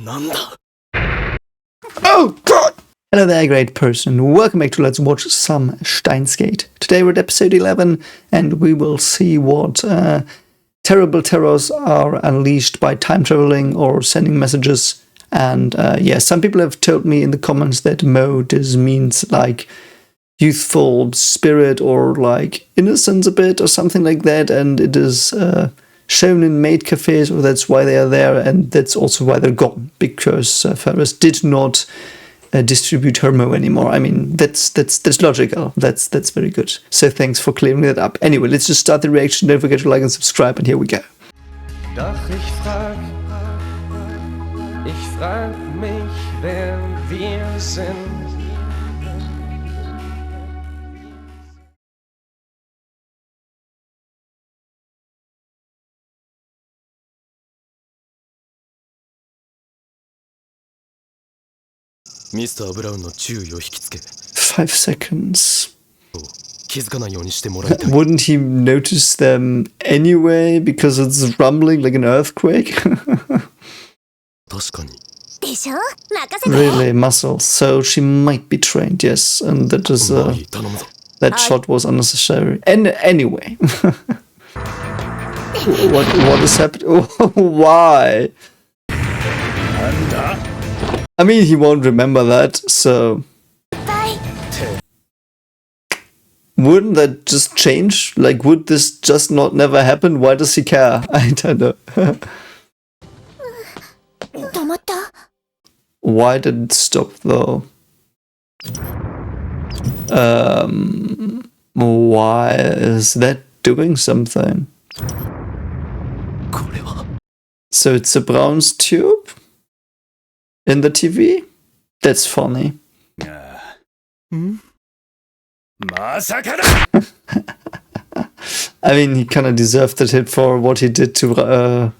Oh god! Hello there, great person. Welcome back to Let's Watch Some SteinsGate. Today we're at episode 11, and we will see what terrible terrors are unleashed by time traveling or sending messages. And yeah, some people have told me in the comments that this means like youthful spirit or like innocence a bit or something like that, and it is shown in maid cafes, or that's why they are there, and that's also why they're gone, because Ferris did not distribute her Mo anymore. I mean, that's logical. That's very good. So thanks for clearing that up. Anyway, let's just start the reaction. Don't forget to like and subscribe, and here we go. Doch ich frag mich, wer wir sind. Mr. Brownの注意を引きつけ 5 seconds. Wouldn't he notice them anyway because it's rumbling like an earthquake? Really, muscle. So she might be trained, yes. And that is that shot was unnecessary. And anyway, what is happening? Why? I mean, he won't remember that, so... Wouldn't that just change? Like, would this just not never happen? Why does he care? I don't know. Why did it stop, though? Why is that doing something? So it's a Brown's tube? In the TV? That's funny. I mean, he kind of deserved that hit for what he did to the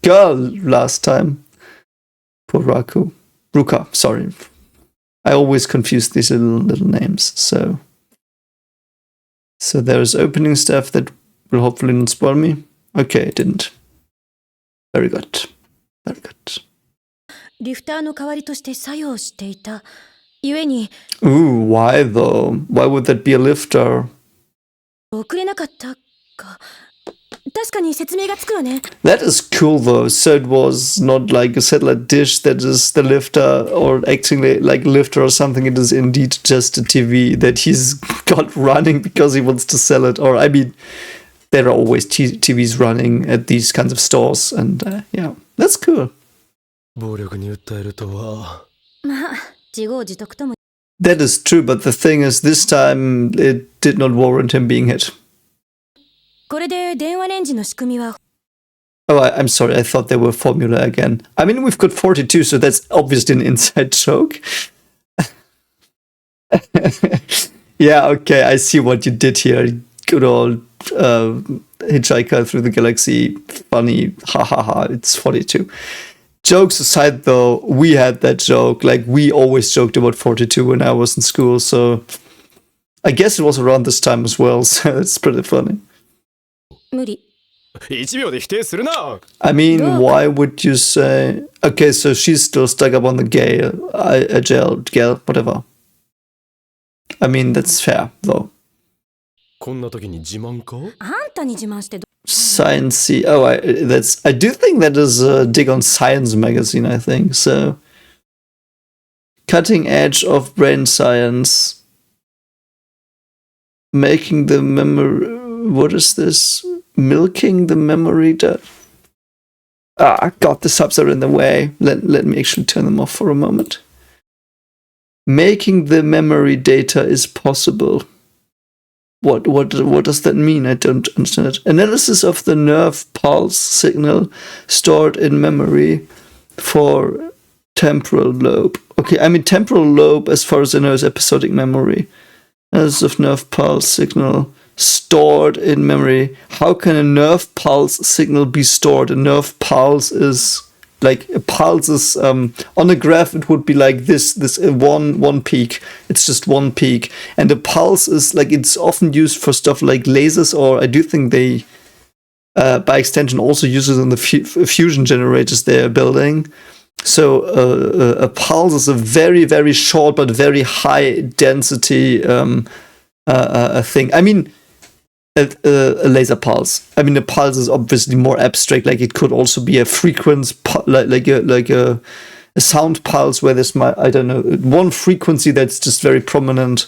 girl last time. Poor Ruka, sorry. I always confuse these little names. So there's opening stuff that will hopefully not spoil me. Okay, it didn't. Very good. Very good. Ooh, why though? Why would that be a lifter? That is cool though. So it was not like a satellite dish that is the lifter or acting like a lifter or something. It is indeed just a TV that he's got running because he wants to sell it. Or I mean, there are always TVs running at these kinds of stores, and yeah, that's cool. That is true, but the thing is, this time it did not warrant him being hit. Oh, I'm sorry, I thought they were formula again. I mean, we've got 42, so that's obviously an inside joke. Yeah, okay, I see what you did here. Good old Hitchhiker Through the Galaxy. Funny, ha ha ha, it's 42. Jokes aside, though, we had that joke. Like, we always joked about 42 when I was in school, so I guess it was around this time as well, so it's pretty funny. I mean, why would you say... Okay, so she's still stuck up on the jail, whatever. I mean, that's fair, though. Science. Oh, I do think that is a dig on Science magazine, I think. So, cutting edge of brain science, making the memory. What is this? Milking the memory data. God, the subs are in the way. Let me actually turn them off for a moment. Making the memory data is possible. What does that mean? I don't understand it. Analysis of the nerve pulse signal stored in memory for temporal lobe. Okay, I mean temporal lobe, as far as I know, is episodic memory. Analysis of nerve pulse signal stored in memory. How can a nerve pulse signal be stored? A nerve pulse is like a pulse is on a graph. It would be like this one peak. It's just one peak, and a pulse is like, it's often used for stuff like lasers, or I do think they by extension also use it in the fusion generators they're building. So a pulse is a very, very short but very high density thing. I mean, a laser pulse. I mean, a pulse is obviously more abstract. Like, it could also be a frequency, like a sound pulse where there's one frequency that's just very prominent.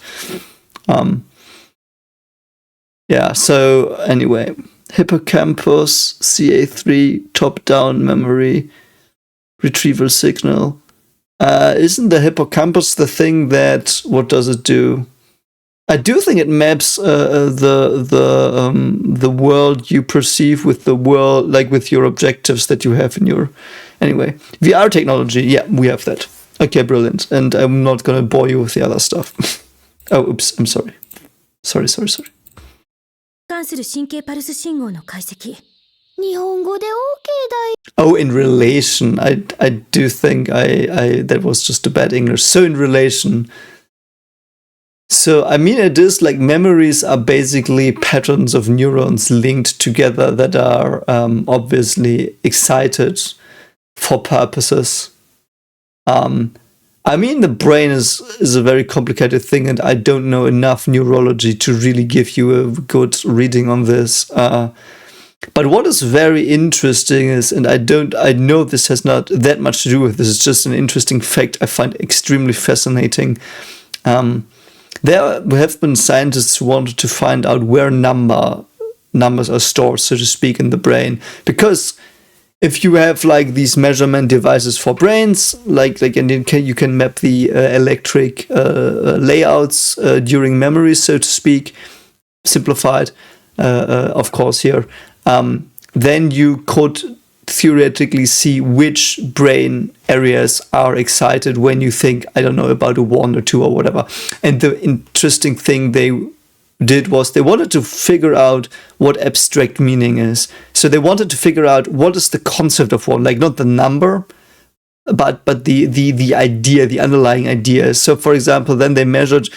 Yeah. So anyway, hippocampus, CA3, top-down memory, retrieval signal. Isn't the hippocampus the thing that? What does it do? I do think it maps the world you perceive with the world, like with your objectives that you have in your. Anyway, VR technology. Yeah, we have that. Okay, brilliant. And I'm not gonna bore you with the other stuff. Oh, oops. I'm sorry. Sorry. 関する神経パルス信号の解析。日本語で OK だよ。 Oh, in relation. I do think that was just a bad English. So in relation. So, I mean, it is like memories are basically patterns of neurons linked together that are obviously excited for purposes. I mean, the brain is a very complicated thing, and I don't know enough neurology to really give you a good reading on this. But what is very interesting is, and I know this has not that much to do with this, it's just an interesting fact I find extremely fascinating. There have been scientists who wanted to find out where numbers are stored, so to speak, in the brain. Because if you have like these measurement devices for brains, and you can map the electric layouts during memory, so to speak, simplified, of course here, then you could theoretically see which brain areas are excited when you think, I don't know, about a 1 or 2 or whatever. And the interesting thing they did was they wanted to figure out what abstract meaning is. So they wanted to figure out what is the concept of 1, like not the number, but the idea, the underlying idea. So for example, then they measured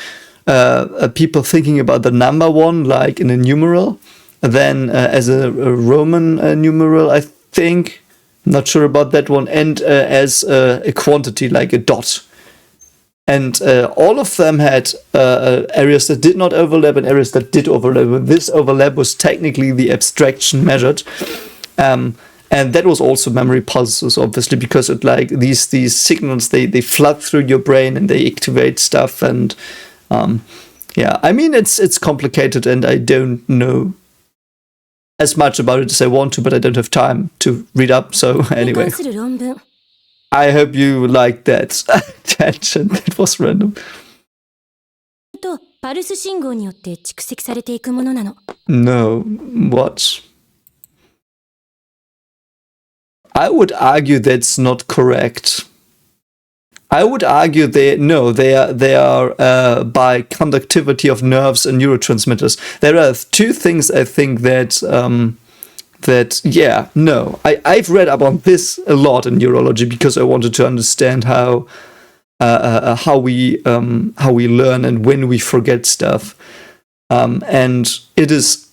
people thinking about the number 1, like in a numeral, then as a Roman numeral, I think, not sure about that one, and as a quantity, like a dot. And all of them had areas that did not overlap and areas that did overlap. This overlap was technically the abstraction measured. And that was also memory pulses, obviously, because it like these signals, they flood through your brain and they activate stuff. And yeah, I mean, it's complicated, and I don't know as much about it as I want to, but I don't have time to read up. So anyway, I hope you liked that tangent. That was random. とパルス信号によって蓄積されていくものなの。No, what? I would argue that's not correct. I would argue they are by conductivity of nerves and neurotransmitters. There are two things I think I've read up on this a lot in neurology because I wanted to understand how we learn and when we forget stuff. And it is,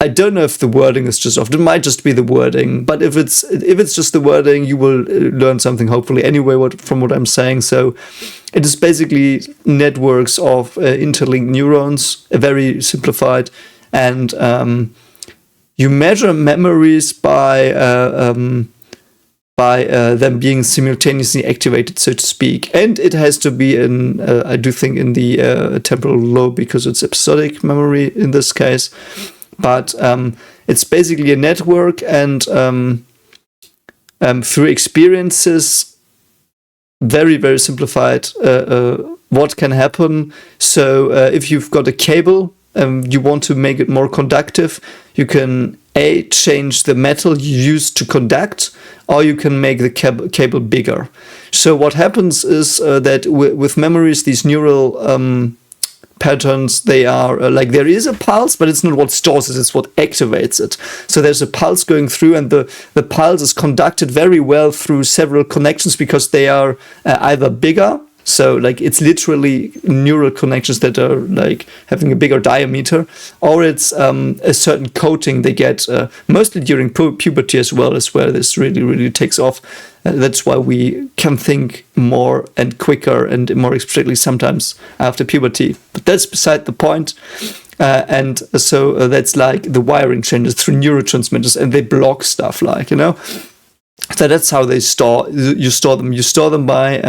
I don't know if the wording is just off. It might just be the wording, but if it's just the wording, you will learn something hopefully anyway from what I'm saying. So it is basically networks of interlinked neurons, very simplified, and you measure memories by them being simultaneously activated, so to speak. And it has to be in, I do think, in the temporal lobe because it's episodic memory in this case. But it's basically a network, and through experiences, very, very simplified, what can happen. So if you've got a cable, you want to make it more conductive, you can change the metal you use to conduct, or you can make the cable bigger. So what happens is that with memories, these neural patterns, they are like there is a pulse, but it's not what stores it, it's what activates it. So there's a pulse going through, and the pulse is conducted very well through several connections because they are either bigger, So like it's literally neural connections that are like having a bigger diameter, or it's a certain coating they get mostly during puberty as well, where this really takes off. That's why we can think more and quicker and more explicitly sometimes after puberty. But that's beside the point. And so that's like the wiring changes through neurotransmitters, and they block stuff, like, you know. So that's how you store them. You store them by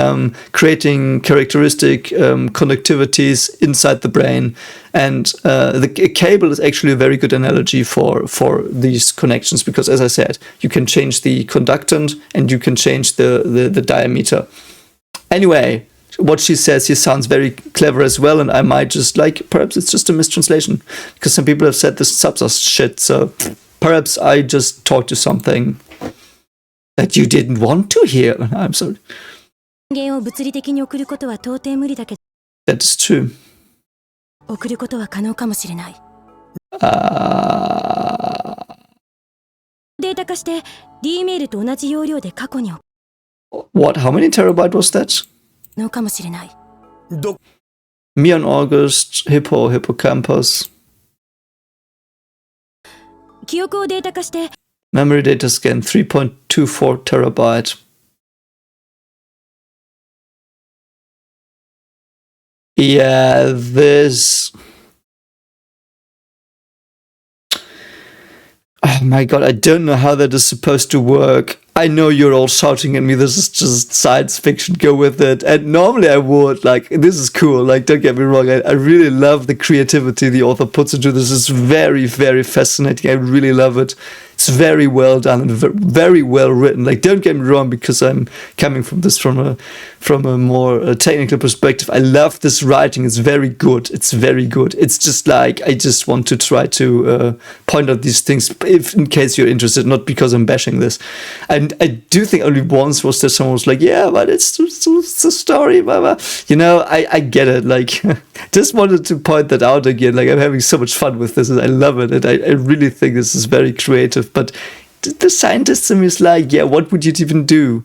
creating characteristic connectivities inside the brain, and the cable is actually a very good analogy for these connections, because, as I said, you can change the conductance and you can change the diameter. Anyway, what she says here sounds very clever as well, and I might just perhaps it's just a mistranslation, because some people have said this subs are shit. So perhaps I just taught you something that you didn't want to hear. I'm sorry. That is true. What? How many terabyte was that? Me on August, hippocampus. Memory data scan 3.24 terabyte. Yeah, this. Oh my god, I don't know how that is supposed to work. I know you're all shouting at me, this is just science fiction, go with it. And normally I would, this is cool, don't get me wrong, I really love the creativity the author puts into this. It's very, very fascinating, I really love it. It's very well done and very well written. Don't get me wrong, because I'm coming from this from a more technical perspective. I love this writing. It's very good. It's very good. It's just I just want to try to point out these things, in case you're interested, not because I'm bashing this. And I do think only once was there someone was like, yeah, but it's a story, blah, blah. You know, I get it. Just wanted to point that out again. I'm having so much fun with this, and I love it. And I really think this is very creative. But the scientist in me is yeah, what would you even do?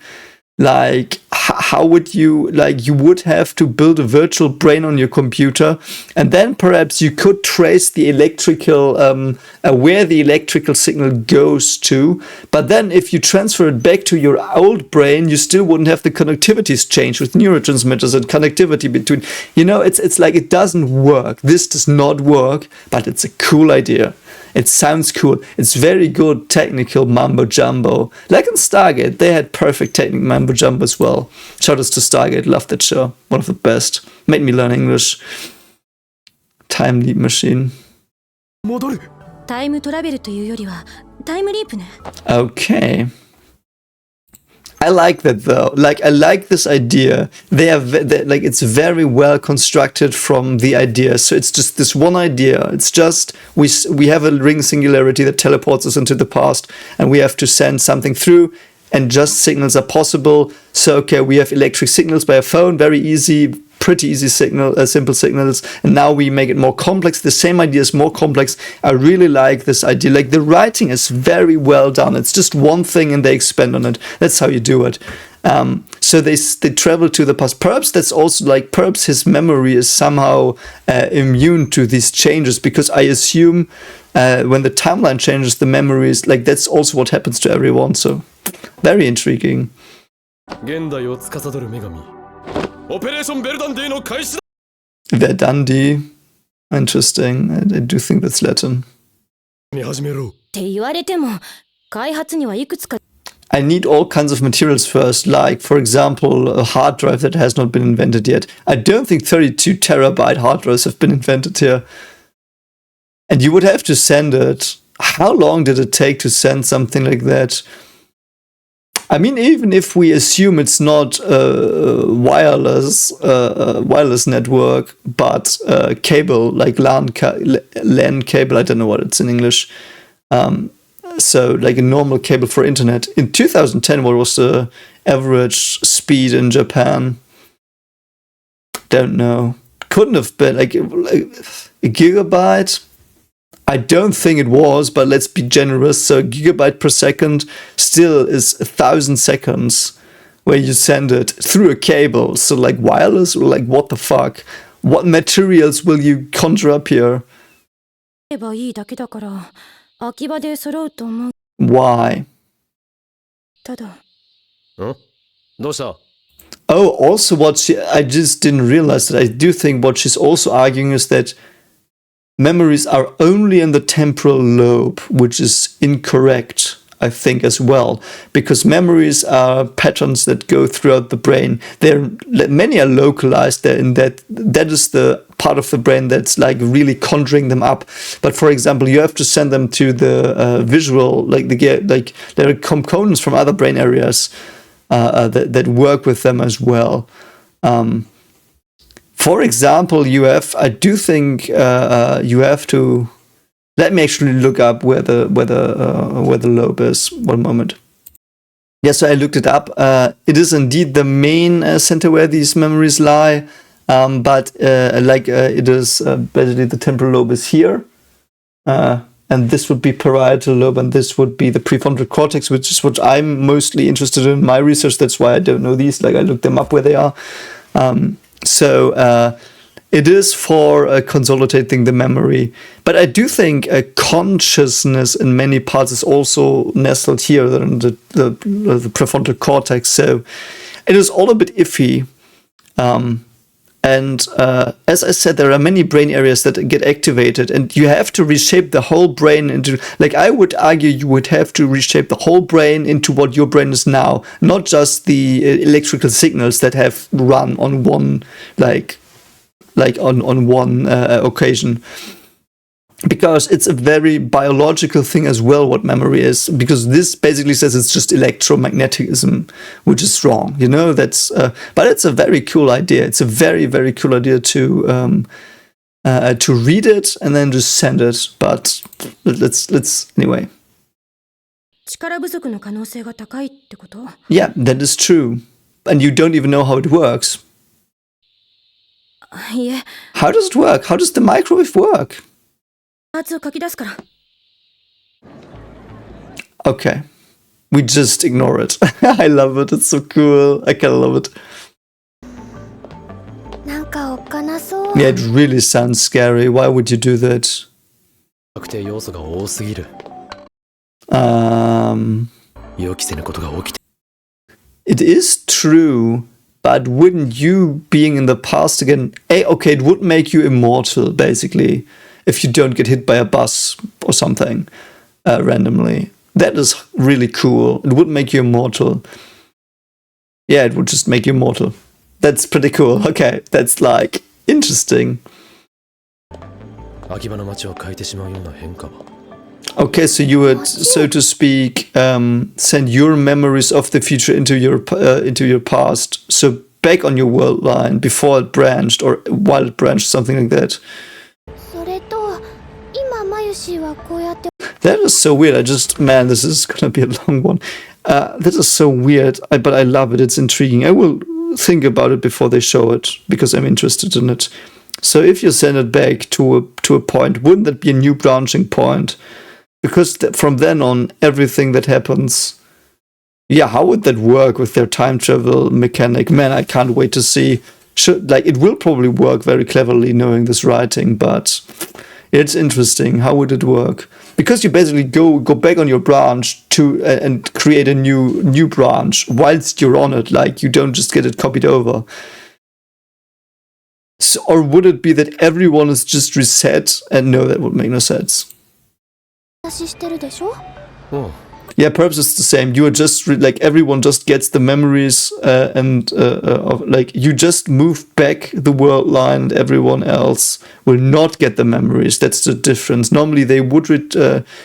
How would you, you would have to build a virtual brain on your computer, and then perhaps you could trace the electrical, where the electrical signal goes to, but then if you transfer it back to your old brain, you still wouldn't have the connectivities change with neurotransmitters and connectivity between, it's it doesn't work. This does not work, but it's a cool idea. It sounds cool. It's very good technical mambo jumbo. Like in SteinsGate, they had perfect technical mambo jumbo as well. Shout outs to SteinsGate, love that show. One of the best. Made me learn English. Time leap machine. Okay. I like that though. I like this idea. It's very well constructed from the idea. So it's just this one idea. It's just we have a ring singularity that teleports us into the past, and we have to send something through, and just signals are possible. So okay, we have electric signals by a phone, very easy, pretty easy simple signals, and now we make it more complex. The same idea is more complex. I really like this idea. The writing is very well done. It's just one thing and they expand on it. That's how you do it. So they travel to the past. Perhaps that's also perhaps his memory is somehow immune to these changes, because I assume when the timeline changes, the memory is that's also what happens to everyone. So very intriguing. Verdandi. Interesting. I do think that's Latin. I need all kinds of materials first, for example, a hard drive that has not been invented yet. I don't think 32 terabyte hard drives have been invented here. And you would have to send it. How long did it take to send something like that? I mean, even if we assume it's not wireless network, but cable, LAN cable, I don't know what it's in English. So a normal cable for internet. In 2010, what was the average speed in Japan? Don't know. Couldn't have been a gigabyte. I don't think it was, but let's be generous. So a gigabyte per second still is 1,000 seconds, where you send it through a cable. So like wireless, or like what the fuck? What materials will you conjure up here? ればいいだけだから、秋葉で揃うと思う。Why? ただ。どうした? Oh, also I just didn't realize that. I do think what she's also arguing is that memories are only in the temporal lobe, which is incorrect, I think, as well, because memories are patterns that go throughout the brain. Many are localized. That is the part of the brain that's like really conjuring them up. But for example, you have to send them to the visual, like there are components from other brain areas that work with them as well. For example, I do think you have to. Let me actually look up where the lobe is. 1 moment. Yeah, so I looked it up. It is indeed the main center where these memories lie, but it is basically the temporal lobe is here, and this would be parietal lobe, and this would be the prefrontal cortex, which is what I'm mostly interested in my research. That's why I don't know these. Like I looked them up where they are. It is for consolidating the memory. But I do think consciousness in many parts is also nestled here in the prefrontal cortex. So it is all a bit iffy. As I said, there are many brain areas that get activated, and you have to reshape the whole brain into, like, I would argue you would have to reshape the whole brain into what your brain is now, not just the electrical signals that have run on one, on one occasion. Because it's a very biological thing as well, what memory is, because this basically says it's just electromagnetism, which is wrong, you know. That's but it's a very cool idea. It's a very, very cool idea to read it and then just send it. But let's anyway. 力不足の可能性が高いってこと? Yeah, that is true, and you don't even know how it works. いえ。 How does it work? How does the microwave work? パーツを書き出すから。 Okay. We just ignore it. I love it. It's so cool. I kind of love it. なんかおっかなそう。 Yeah, it really sounds scary. Why would you do that? 確定要素が多すぎる。予期せぬことが起きて。 It is true, but wouldn't you being in the past again? Okay, it would make you immortal, basically. If you don't get hit by a bus or something randomly. That is really cool. It would make you immortal. Yeah, it would just make you immortal. That's pretty cool. Okay, that's like interesting. Okay, so you would, so to speak, send your memories of the future into your past. So back on your world line before it branched or while it branched, something like that. That is so weird. Man, this is gonna be a long one. That is so weird, but I love it. It's intriguing. I will think about it before they show it, because I'm interested in it. So if you send it back to a point, wouldn't that be a new branching point? Because from then on, everything that happens... Yeah, how would that work with their time travel mechanic? Man, I can't wait to see. It will probably work very cleverly knowing this writing, but... It's interesting. How would it work? Because you basically go back on your branch and create a new branch whilst you're on it. Like, you don't just get it copied over. So, or would it be that everyone is just reset? And no, that would make no sense. Oh. Yeah, perhaps it's the same. You are just everyone just gets the memories, you just move back the world line, and everyone else will not get the memories. That's the difference. Normally they would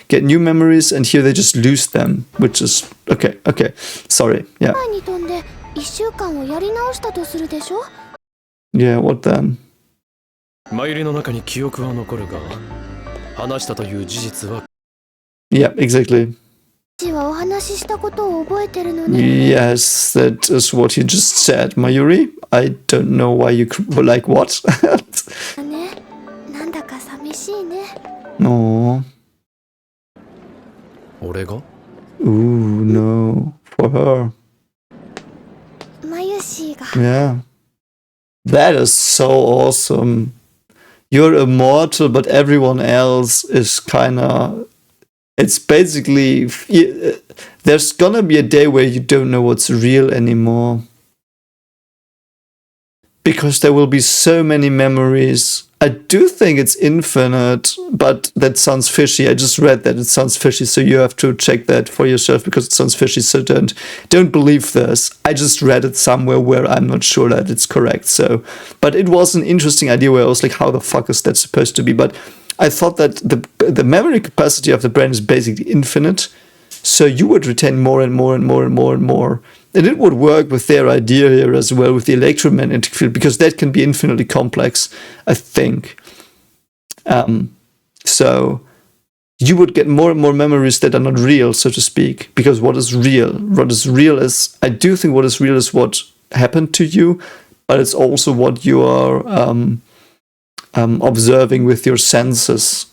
get new memories, and here they just lose them, which is okay. Sorry. Yeah. Yeah. What then? マユリの中に記憶は残るが、話したという事実は。 Yeah, exactly. Yes, that is what you just said, Mayuri. I don't know why you like what. No. Ooh, no, for her. Yeah. That is so awesome. You're immortal, but everyone else is kinda... It's basically... There's gonna be a day where you don't know what's real anymore. Because there will be so many memories. I do think it's infinite, but that sounds fishy. I just read that it sounds fishy, so you have to check that for yourself because it sounds fishy, so don't believe this. I just read it somewhere where I'm not sure that it's correct. So, but it was an interesting idea where I was like, how the fuck is that supposed to be? But I thought that the memory capacity of the brain is basically infinite. So you would retain more and more and more and more and more. And it would work with their idea here as well, with the electromagnetic field, because that can be infinitely complex, I think. So you would get more and more memories that are not real, so to speak, because what is real? What is real is, I do think what is real is what happened to you, but it's also what you are observing with your senses.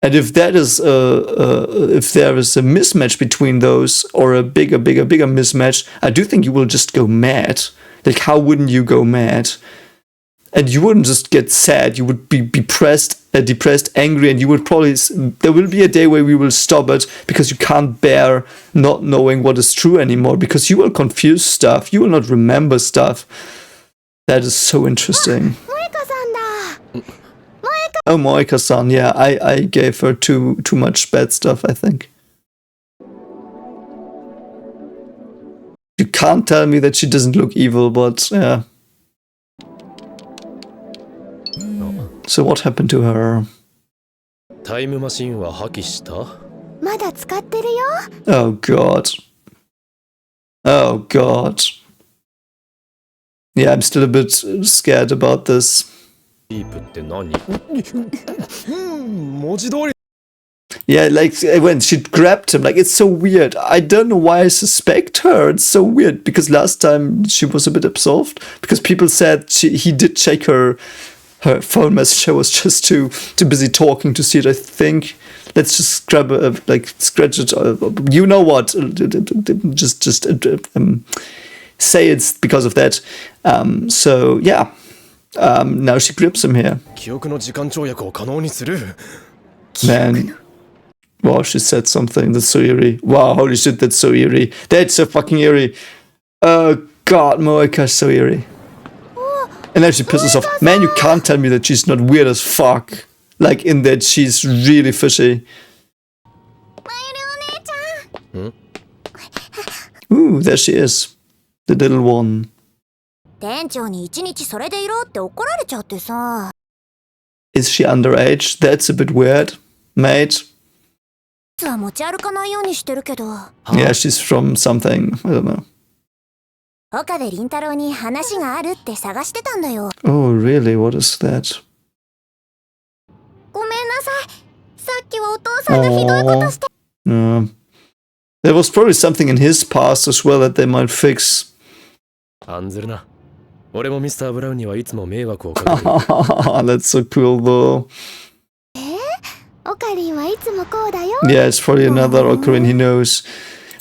And if that is if there is a mismatch between those, or a bigger mismatch, I do think you will just go mad. Like, how wouldn't you go mad? And you wouldn't just get sad. You would be depressed, angry, and you would probably... There will be a day where we will stop it because you can't bear not knowing what is true anymore, because you will confuse stuff. You will not remember stuff. That is so interesting. Oh, Moeka-san, yeah, I gave her too much bad stuff, I think. You can't tell me that she doesn't look evil, but yeah. So what happened to her? Time machine は破棄した? まだ使ってるよ。 Oh god. Oh god. Yeah, I'm still a bit scared about this. ディープって何? 文字通り Yeah, like when she grabbed him, like it's so weird. I don't know why I suspect her. It's so weird because last time she was a bit absolved because people said he did check her phone message. I was just too busy talking to see it. I think let's just grab like scratch it. You know what? Just say it's because of that. So yeah. Now she grips him here. 記憶の時間跳躍を可能にする Man. Wow, she said something that's so eerie. Wow, holy shit, that's so eerie. That's so fucking eerie. Oh god, Moeka's so eerie. And then she pisses off. Man, you can't tell me that she's not weird as fuck. Like, in that she's really fishy. Ooh, there she is. The little one. 店長に一日それでいろって怒られちゃってさ。 Is she underage? That's a bit weird, mate. は持ち歩かないようにしてるけど。Yeah, she's from something. I don't know. 岡部倫太郎に話があるって探してたんだよ。 Oh, really? What is that? ごめんなさい。さっきはお父さんがひどいことして。No. There was probably something in his past as well that they might fix. 案ずるな。俺もミスター・ブラウンにはいつも迷惑をかけてる。 That's so cool, though. オカリンはいつもこうだよ。 Yeah, it's probably another Ocarina he knows.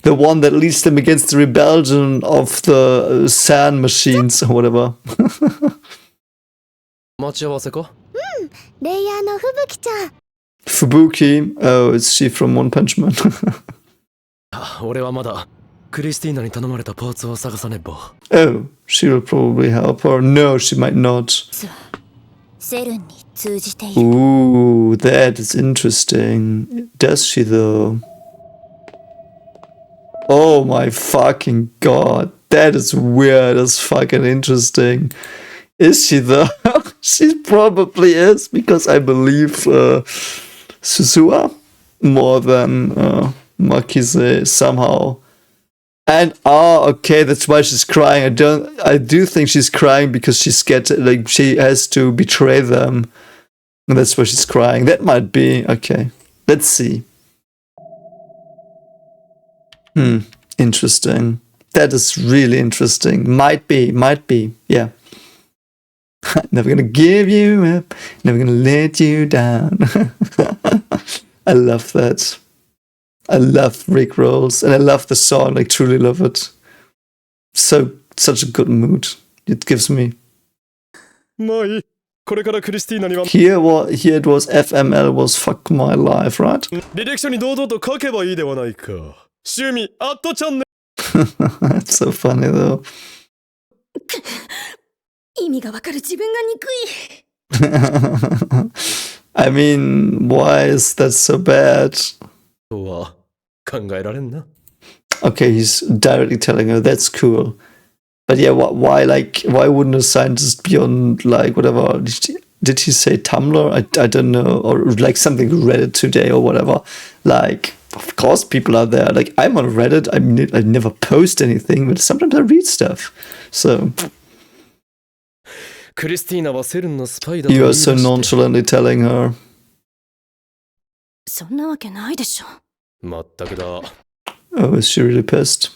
The one that leads them against the rebellion of the sand machines or whatever. 待ち合わせか? レイヤーの吹雪ちゃん。 Fubuki. Oh, is she from One Punch Man? 俺はまだクリスティーナに頼まれたパーツを探さねば。 Oh, she will probably help her. No, she might not. セルンに通じている。 Ooh, that is interesting. Does she though? Oh my fucking god. That is weird as fucking interesting. Is she though? She probably is, because I believe Susua more than Makise somehow. And okay, that's why she's crying. I do think she's crying because she's scared, like she has to betray them. And that's why she's crying. That might be okay. Let's see. Interesting. That is really interesting. Might be. Yeah. Never gonna give you up. Never gonna let you down. I love that. I love Rick Rolls, and I love the song. Like, truly love it. So such a good mood it gives me. まあいい。これからクリスティーナには Here it was FML was fuck my life, right? 履歴書に堂々と書けばいいではないか。趣味アットチャンネル That's so funny though. 意味がわかる自分が憎い。I mean, why is that so bad? とは考えられんな。 Okay, he's directly telling her that's cool. But yeah, why wouldn't a scientist be on, like, whatever? Did he say Tumblr? I don't know. Or like something Reddit today or whatever. Like, of course people are there. Like, I'm on Reddit. I mean, I never post anything, but sometimes I read stuff. So, クリスティーナはセルンのスパイだと you 言い are 出して so nonchalantly telling her. そんなわけないでしょ。まったくだ。 Oh, is she really pissed?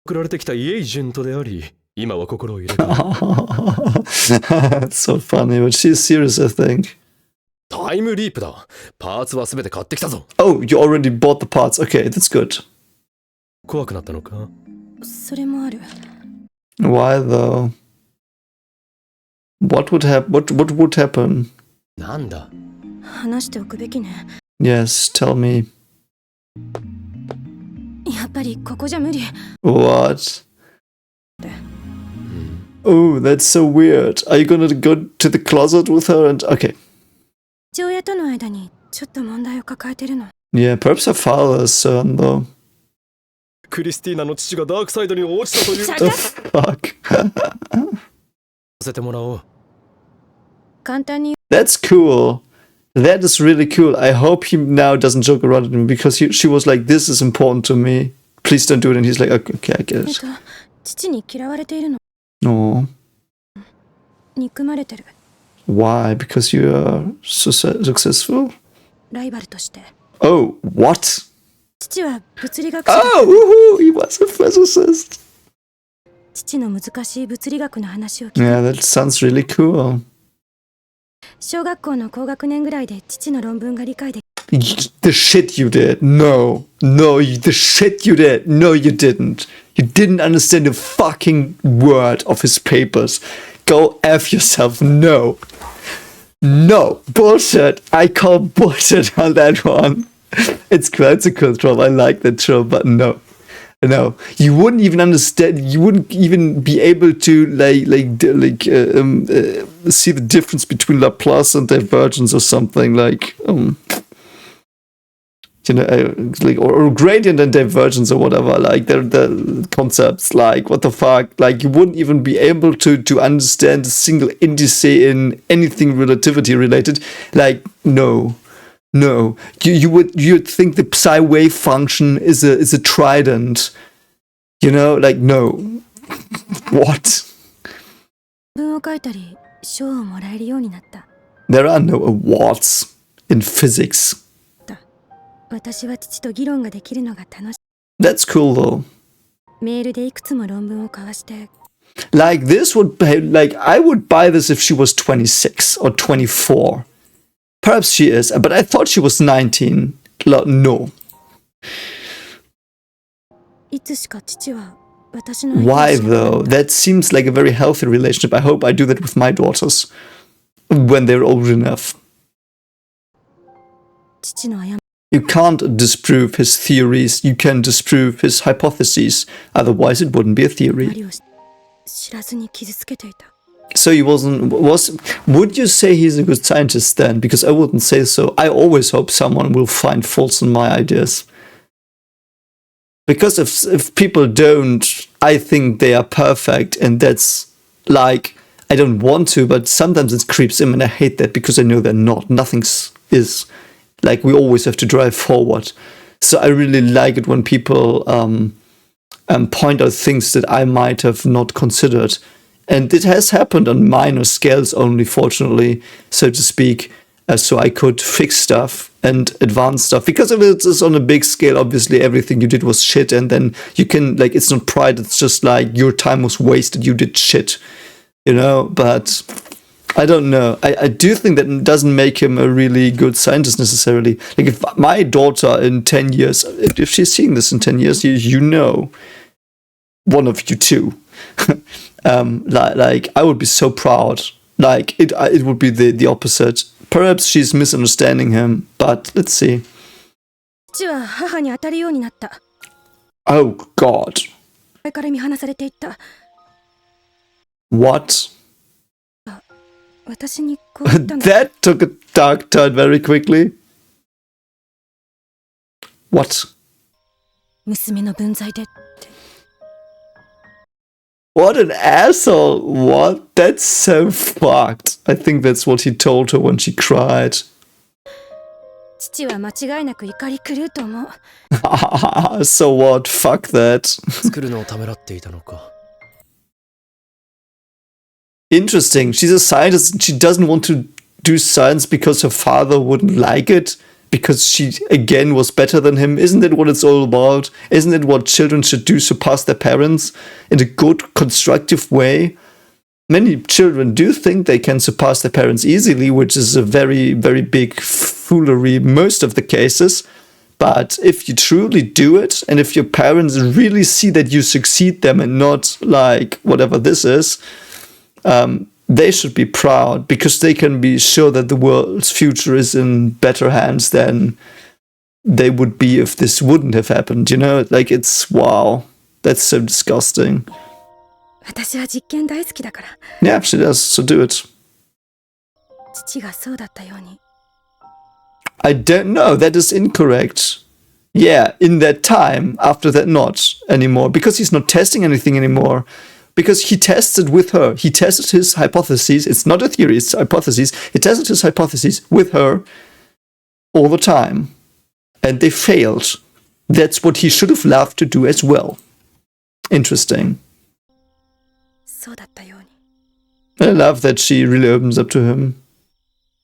送られてきたイエージェントであり、今は心を入れた。 That's so funny, but she's serious, I think. タイムリープだ。パーツはすべて買ってきたぞ。 Oh, you already bought the parts. Okay, that's good. 怖くなったのか？それもある。 Why though? What would happen? なんだ？話しておくべきね。 Yes, tell me. やっぱりここじゃ無理。 What? Oh, that's so weird. Are you gonna go to the closet with her and... Okay. 父親との間にちょっと問題を抱えてるの。 Yeah, perhaps her father's son, though. クリスティーナの父がダークサイドに落ちたという。 ちゃ The fuck? させてもらおう。簡単に That's cool. That is really cool. I hope he now doesn't joke around at me because she was like, this is important to me. Please don't do it. And he's like, okay, I get 言う it. と、父に嫌われているの。 No. 憎まれてる。 Why? Because you are successful? ライバルとして。 Oh, what? 父は物理学者だ。 Oh, woohoo, he was a physicist. 父の難しい物理学の話を聞き、 Yeah, that sounds really cool. 小学校の高学年ぐらいで父の論文が理解で The shit you did. No. The shit you did. No, you didn't. You didn't understand a fucking word of his papers. Go F yourself. No. No. Bullshit. I call bullshit on that one. It's cool. It's a cool trope. I like that trope, but no. No, you wouldn't even understand. You wouldn't even be able to see the difference between Laplace and divergence or something like, or gradient and divergence or whatever. Like the concepts. Like what the fuck? Like you wouldn't even be able to understand a single indice in anything relativity related. Like no. No, you'd think the psi wave function is a trident, you know, like no. What? 文を書いたり賞をもらえるようになった。 There are no awards in physics. 私は父と議論ができるのが楽しい。 That's cool though. メールでいくつも論文を交わして。 Like this would be, like I would buy this if she was 26 or 24. Perhaps she is, but I thought she was 19. No. いつしか父は私の Why though? That seems like a very healthy relationship. I hope I do that with my daughters when they're old enough. 父の過 You can't disprove his theories. You can disprove his hypotheses. Otherwise, it wouldn't be a theory. りを知らずに傷つけていた。 So he would you say he's a good scientist then? Because I wouldn't say so. I always hope someone will find faults in my ideas. Because if people don't, I think they are perfect, and that's like, I don't want to, but sometimes it creeps in, and I hate that because I know they're not. Nothing is. Like, we always have to drive forward. So I really like it when people point out things that I might have not considered. And it has happened on minor scales only, fortunately, so to speak. So I could fix stuff and advance stuff. Because if it's on a big scale, obviously everything you did was shit. And then you can, like, it's not pride. It's just like your time was wasted. You did shit, you know? But I don't know. I do think that doesn't make him a really good scientist necessarily. Like, if my daughter in 10 years, if she's seeing this in 10 years, you know, one of you two like I would be so proud. Like it would be the opposite. Perhaps she's misunderstanding him, but let's see. 父は母に当たるようになった。 Oh God. それから見放されていった。 What? 私にこう言ったの。 That took a dark turn very quickly. What? 娘の分際でって。 What an asshole. What? That's so fucked. I think that's what he told her when she cried. 父は間違いなく怒り狂うと思う。 So what? Fuck that. 作るのをためらっていたのか。 Interesting. She's a scientist and she doesn't want to do science because her father wouldn't like it. Because she, again, was better than him. Isn't that what it's all about? Isn't it what children should do? Surpass their parents in a good, constructive way? Many children do think they can surpass their parents easily, which is a very, very big foolery most of the cases. But if you truly do it, and if your parents really see that you succeed them and not like whatever this is, they should be proud because they can be sure that the world's future is in better hands than they would be if this wouldn't have happened, you know? Like, it's, wow. That's so disgusting. 私は実験大好きだから。 Yeah, she does, so do it. 父がそうだったように。 I don't know, that is incorrect. Yeah, in that time, after that not anymore, because he's not testing anything anymore. Because he tested with her. He tested his hypotheses. It's not a theory, it's hypotheses. He tested his hypotheses with her all the time. And they failed. That's what he should have loved to do as well. Interesting. そうだったように。 I love that she really opens up to him.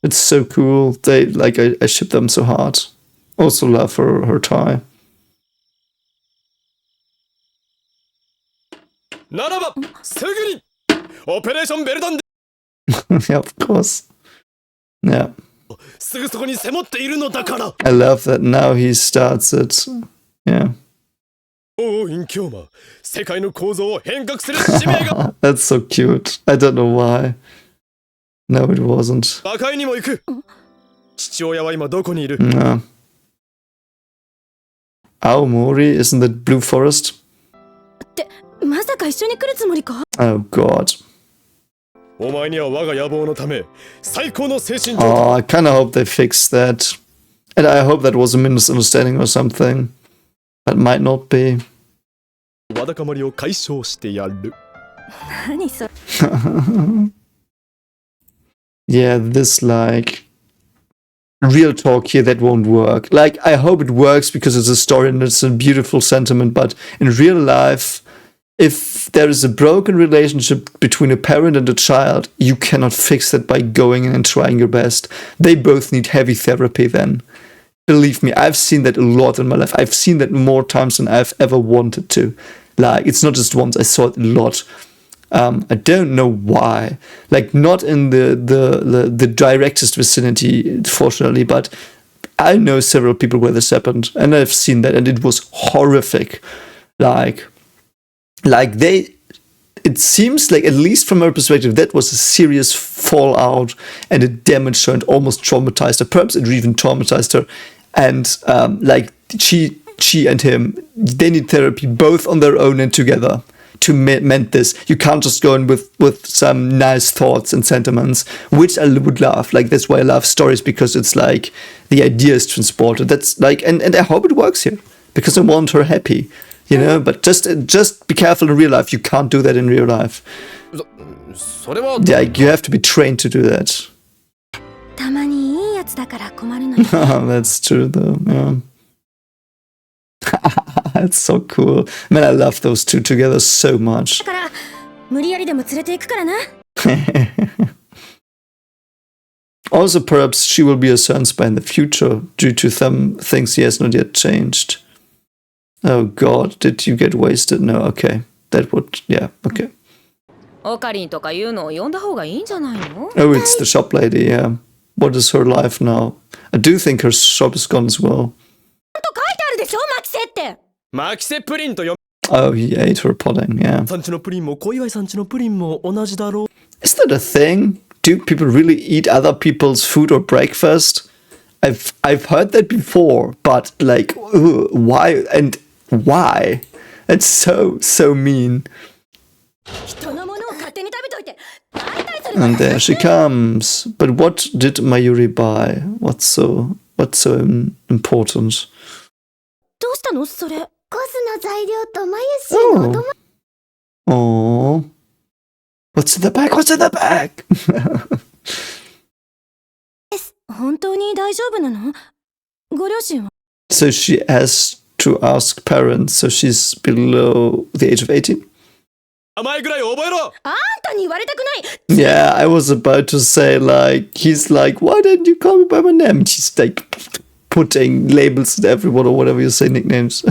It's so cool. They like I ship them so hard. Also love her tie. ならばすぐにオペレーションベルダン Yeah, of course. Yeah. すぐそこに迫っているのだから。 I love that now he starts it. Yeah. おお、隠居魔、世界の構造を変革する使命が。 That's so cute. I don't know why. No, it wasn't. 魔界にも行く。父親は今どこにいる？ No. Aomori, isn't that Blue Forest? ってまさか一緒に来るつもりか？ Oh God. お前には我が野望のため最高の精神状態。 Oh, I kind of hope they fix that. And I hope that was a misunderstanding or something. That might not be. わだかまりを解消してやる。何それ？ Yeah, this like real talk here that won't work. Like I hope it works because it's a story and it's a beautiful sentiment, but in real life, if there is a broken relationship between a parent and a child, you cannot fix that by going in and trying your best. They both need heavy therapy then. Believe me, I've seen that a lot in my life. I've seen that more times than I've ever wanted to. Like, it's not just once, I saw it a lot. I don't know why. Like, not in the directest vicinity, fortunately, but I know several people where this happened, and I've seen that, and it was horrific. Like it seems like, at least from her perspective, that was a serious fallout, and it damaged her and almost traumatized her. Perhaps it even traumatized her. And like she and him, they need therapy both on their own and together to mend this. You can't just go in with some nice thoughts and sentiments, which I would love. Like, that's why I love stories, because it's like the idea is transported. That's like, and I hope it works here, because I want her happy. You know, but just be careful in real life. You can't do that in real life. それは Yeah, you have to be trained to do that. たまにいいやつだから困るのよ。 That's true, though. Yeah. That's so cool. Man, I love those two together so much. だから無理やりでも連れて行くからな。 Also, perhaps she will be a Sunspy in the future due to some things he has not yet changed. Oh God, did you get wasted? No, okay. That would, yeah, okay. オカリンとかいうのを呼んだ方がいいんじゃないの？ Oh, it's the shop lady, yeah. What is her life now? I do think her shop is gone as well. と書いてあるでしょ、マキセって。マキセプリンと読 Oh, he ate her pudding, yeah. さんちのプリンも小祝さんちのプリンも同じだろう。 Is that a thing? Do people really eat other people's food or breakfast? I've heard that before, but like, why and why? It's so mean. 人のものを勝手に食べといて大体する And there she comes. But what did Mayuri buy? What's so important? どうしたのそれコスの材料とマユシーのお友 Oh. What's in the bag? What's in the bag? です本当に大丈夫なのご両親は So she has to ask parents, so she's below the age of 18? 名前ぐらい覚えろ。あんたに言われたくない Yeah, I was about to say, like, he's like, why didn't you call me by my name? And she's like putting labels to everyone or whatever you say, nicknames.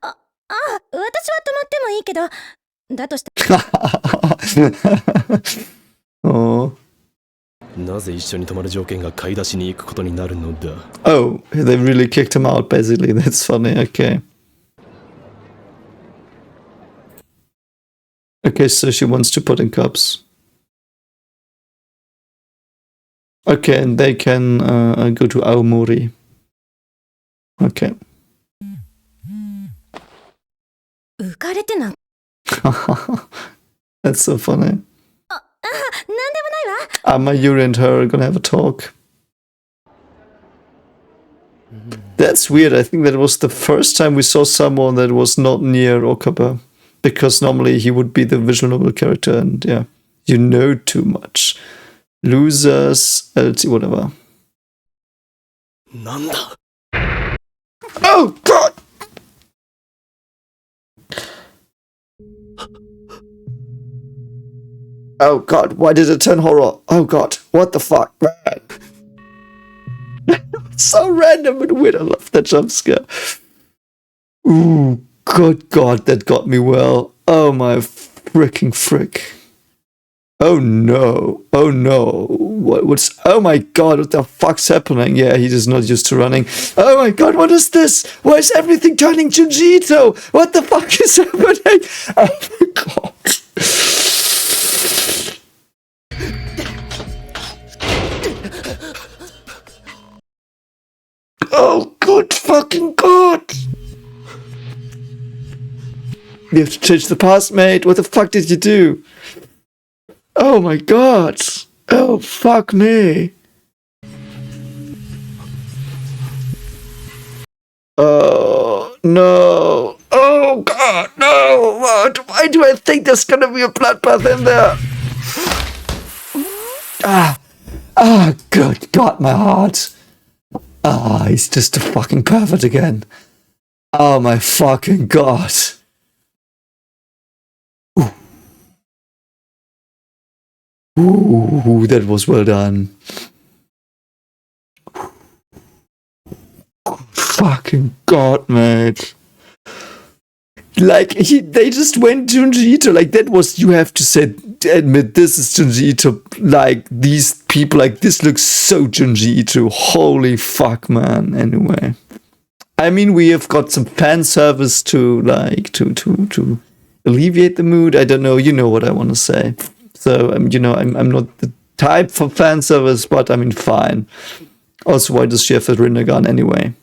ああ私は止まってもいいけどだとした Oh. なぜ一緒に泊まる条件が買い出しに行くことになるのだ。 Oh, they really kicked him out, basically. That's funny, okay. Okay, so she wants to put in cups. Okay, and they can go to Aomori. Okay. 浮かれてな That's so funny. なんでもないわ Mayuri and her are gonna have a talk. That's weird. I think that was the first time we saw someone that was not near Okaba. Because normally he would be the visual novel character, and yeah, you know too much. Losers, LT, whatever. なんだ。 Oh god! Oh god, why did it turn horror? Oh god, what the fuck, man? It's so random and weird. I love that jump scare. Ooh, good god, that got me well. Oh my freaking frick. Oh no. Oh no. What's... Oh my god, what the fuck's happening? Yeah, he is not used to running. Oh my god, what is this? Why is everything turning Junjito? What the fuck is happening? Oh my god. Oh good fucking god. You have to change the pass, mate. What the fuck did you do? Oh my god. Oh fuck me. Oh no. Oh god, no. What? Why do I think there's gonna be a bloodbath in there? Ah, good god, my heart. Ah, he's just a fucking pervert again. Oh my fucking god. Ooh, that was well done. Fucking god, mate. Like, they just went Junji Ito. Like, that was, you have to say, admit, this is Junji Ito. Like, these people, like, this looks so Junji Ito. Holy fuck, man. Anyway. I mean, we have got some fan service to, like, to alleviate the mood. I don't know, you know what I want to say. So, you know, I'm not the type for fan service, but I mean, fine. Also, why does she have a Rinnegan anyway?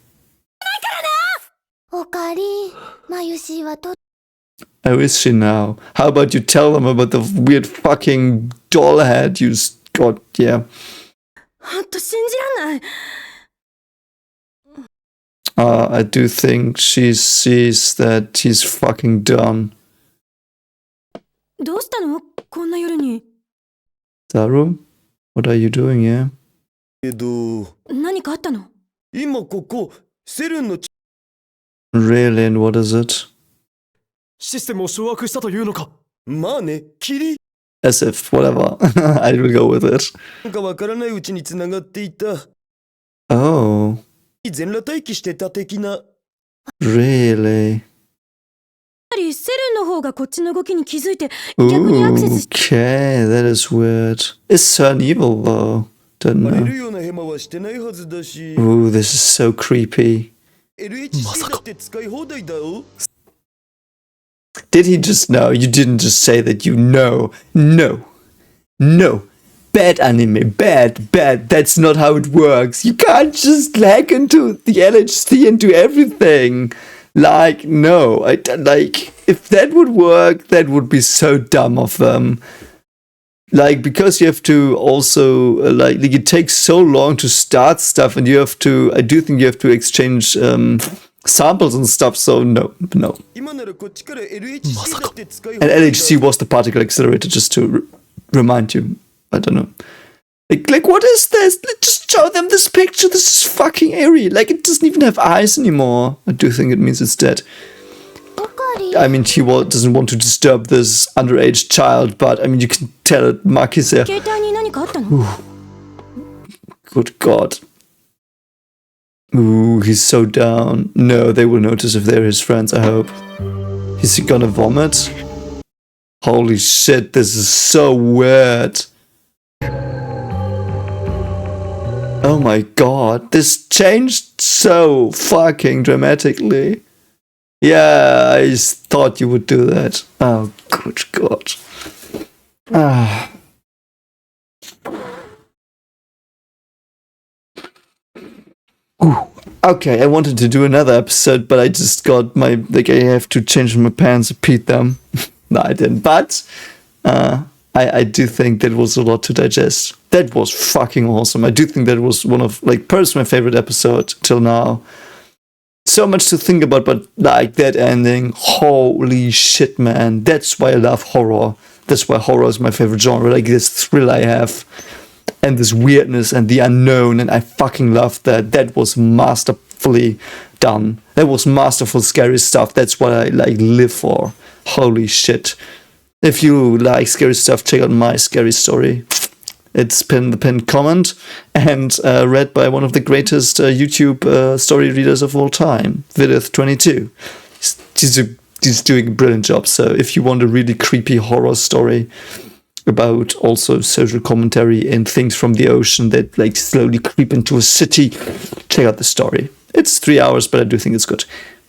How is she now? How about you tell them about the weird fucking doll head you got, yeah. ほんと信じらんない I do think she sees that he's fucking done. どうしたのこんな夜に Daru? What are you doing here? 何かあったの今ここセルンの Really, and what is it? システムを掌握したというのか。まあね、キリ As if, whatever. I will go with it. なんかわからないうちに繋がっていた。 Oh, 全裸待機してた的な。 really? やはりセルンの方がこっちの動きに気づいて逆にアクセスし Okay, that is weird. Is CERN evil though? Don't バレ know. るようなヘマはしてないはずだし。 Ooh, this is so creepy. LHC だって使い放題だよ。Did he just know? You didn't just say that you know. No. No. Bad anime. Bad. That's not how it works. You can't just hack into the LHC and do everything. Like, no. Like, if that would work, that would be so dumb of them. Like, because you have to also, like it takes so long to start stuff, and I do think you have to exchange samples and stuff, so no. And LHC was the particle accelerator, just to remind you. I don't know. Like, what is this? Just show them this picture. This is fucking eerie. Like, it doesn't even have eyes anymore. I do think it means it's dead. I mean, he doesn't want to disturb this underage child, but I mean, you can tell it. Maki's there. Good God. Ooh, he's so down. No, they will notice if they're his friends, I hope. Is he gonna vomit? Holy shit, this is so weird. Oh my God, this changed so fucking dramatically. Yeah, I thought you would do that. Oh, good God. Ah. Ooh. Okay, I wanted to do another episode, but I just got I have to change my pants, repeat them. No, I didn't. But I do think that was a lot to digest. That was fucking awesome. I do think that was one of, personally, my favorite episode till now. So much to think about, but that ending, holy shit, man. That's why I love horror. That's why horror is my favorite genre. This thrill I have, and this weirdness and the unknown, and I fucking love that. That was masterfully done. That was masterful, scary stuff. That's what I live for. Holy shit. If you like scary stuff, check out my scary story. It's pinned the pinned comment and read by one of the greatest YouTube story readers of all time, Vidith22. He's doing a brilliant job. So if you want a really creepy horror story about also social commentary and things from the ocean that slowly creep into a city, check out the story. It's 3 hours, but I do think it's good.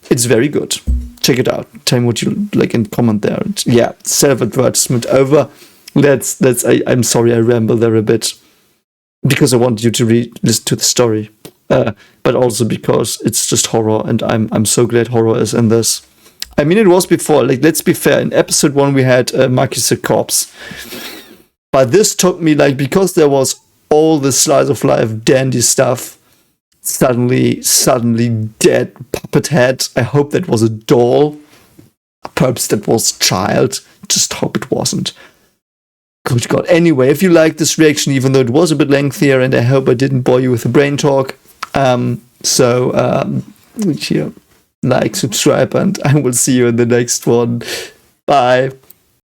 It's very good. Check it out. Tell me what you like and comment there. Yeah, self-advertisement over. I'm sorry I ramble there a bit, because I want you to listen to the story, but also because it's just horror, and I'm so glad horror is in this. I mean, it was before. Let's be fair. In episode 1 we had Maki's corpse, but this took me because there was all the slice of life dandy stuff. Suddenly dead puppet head. I hope that was a doll. Perhaps that was a child. Just hope it wasn't. Good God. Anyway, if you liked this reaction, even though it was a bit lengthier, and I hope I didn't bore you with the brain talk, subscribe, and I will see you in the next one. Bye.